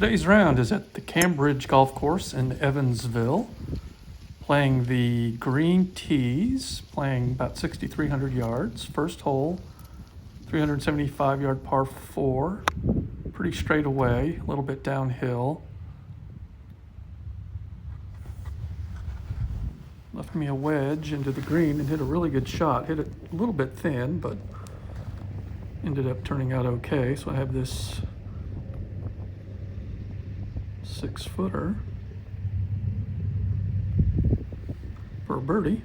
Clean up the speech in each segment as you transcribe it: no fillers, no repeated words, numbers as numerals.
Today's round is at the Cambridge Golf Course in Evansville, playing the green tees, playing about 6,300 yards. First hole, 375-yard par 4, pretty straight away, a little bit downhill. Left me a wedge into the green and hit a really good shot. Hit it a little bit thin, but ended up turning out okay. So I have this 6-footer for a birdie,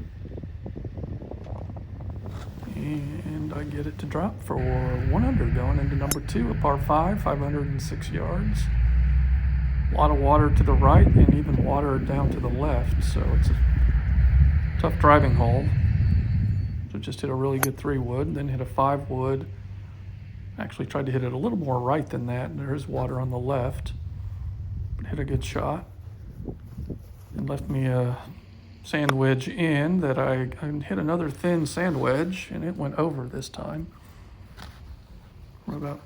and I get it to drop for 1 under going into number 2, a par 5, 506 yards. A lot of water to the right and even water down to the left, so it's a tough driving hole. So just hit a really good 3-wood, then hit a 5-wood. Actually tried to hit it a little more right than that, and there is water on the left. Hit a good shot and left me a sand wedge in that I hit another thin sand wedge, and it went over this time. About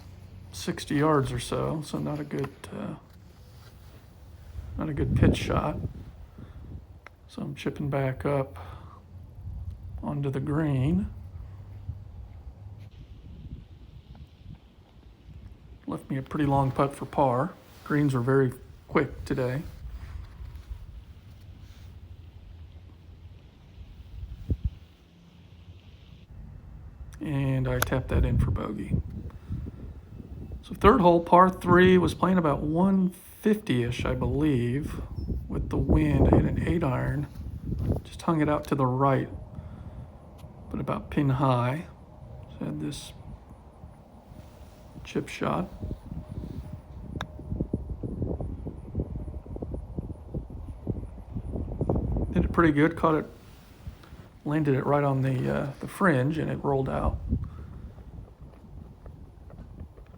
60 yards or so, so not a good pitch shot. So I'm chipping back up onto the green. Left me a pretty long putt for par. Greens are very quick today. And I tapped that in for bogey. So third hole, par 3, was playing about 150-ish, I believe, with the wind. I hit an 8-iron, just hung it out to the right, but about pin high. So I had this chip shot. Did it pretty good, caught it, landed it right on the fringe, and it rolled out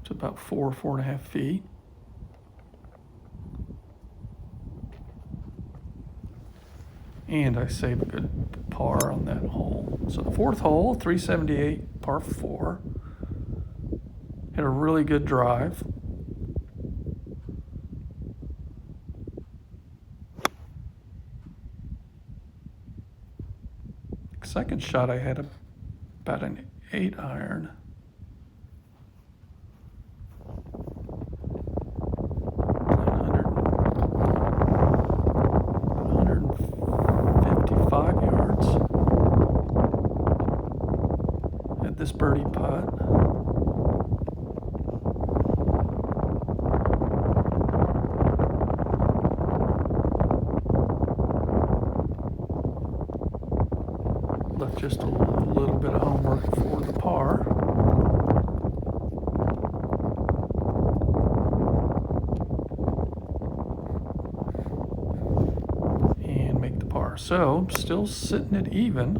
to about 4.5 feet. And I saved a good par on that hole. So the fourth hole, 378 par 4. Hit a really good drive. Second shot, I had about an 8-iron. Yards. Had this birdie putt. Left just a little bit of homework for the par. And make the par. So, still sitting at even.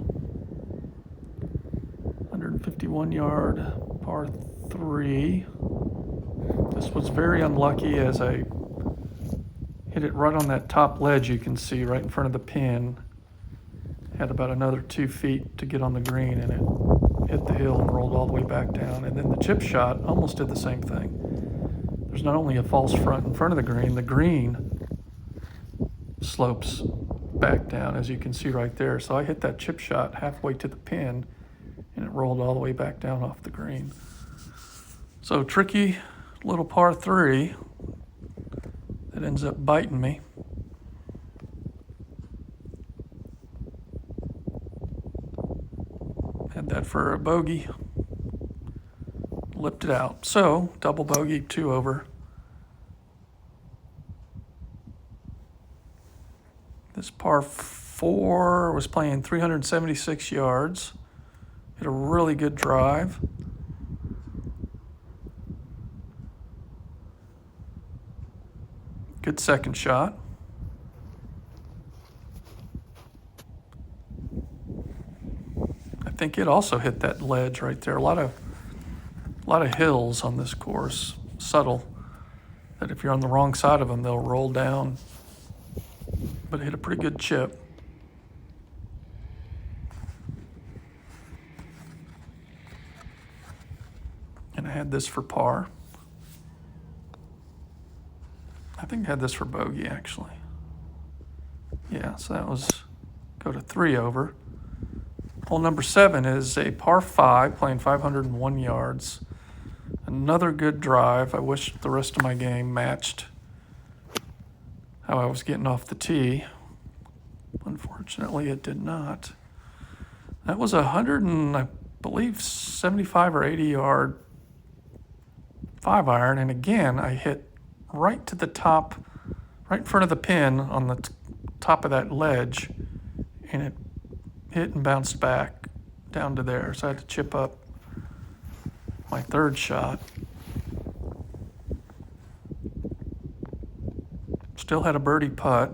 151-yard par 3. This was very unlucky as I hit it right on that top ledge you can see right in front of the pin. Had about another 2 feet to get on the green, and it hit the hill and rolled all the way back down. And then the chip shot almost did the same thing. There's not only a false front in front of the green slopes back down, as you can see right there. So I hit that chip shot halfway to the pin, and it rolled all the way back down off the green. So tricky little par 3 that ends up biting me. Had that for a bogey. Lipped it out. So, double bogey, 2 over. This par 4 was playing 376 yards. Hit a really good drive. Good second shot. I think it also hit that ledge right there. A lot of hills on this course, subtle, that if you're on the wrong side of them, they'll roll down. But it hit a pretty good chip. And I had this for par. I think I had this for bogey, actually. Yeah, so that was go to 3 over. Hole number 7 is a par 5, playing 501 yards. Another good drive. I wish the rest of my game matched how I was getting off the tee. Unfortunately, it did not. That was 100 and I believe 75 or 80 yard 5-iron, and again I hit right to the top, right in front of the pin on the top of that ledge, and it hit and bounced back down to there. So I had to chip up my third shot. Still had a birdie putt,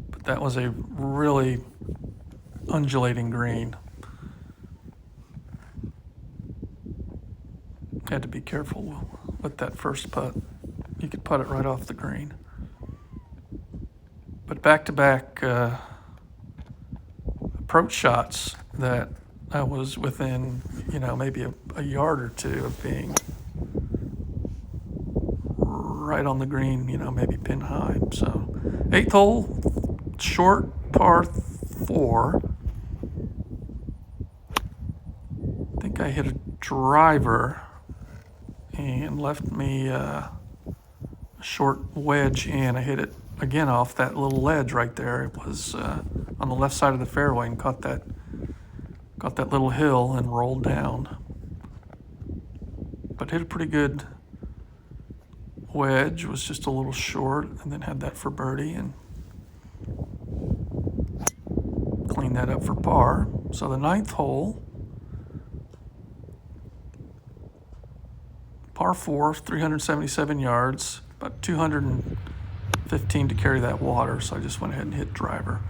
but that was a really undulating green. Had to be careful with that first putt. You could putt it right off the green. But back-to-back approach shots that I was within, maybe a yard or two of being right on the green, maybe pin high. So 8th hole, short par 4. I think I hit a driver and left me a short wedge in. I hit it again off that little ledge right there. It was on the left side of the fairway and caught that little hill and rolled down. But hit a pretty good wedge, was just a little short, and then had that for birdie and cleaned that up for par. So the 9th hole, par 4, 377 yards, about 215 to carry that water, so I just went ahead and hit driver.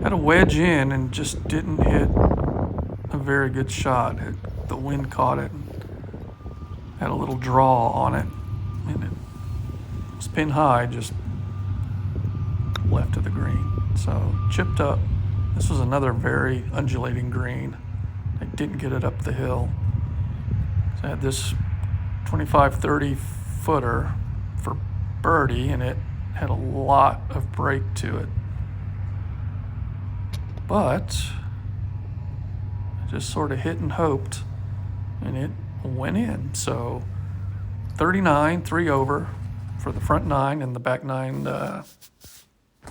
Had a wedge in and just didn't hit a very good shot. The wind caught it and had a little draw on it, and it was pin high, just left of the green. So chipped up. This was another very undulating green. I didn't get it up the hill. So I had this 25-30 footer for birdie, and it had a lot of break to it. But I just sort of hit and hoped, and it went in. So 39, 3 over for the front 9, and the back 9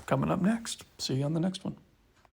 coming up next. See you on the next one.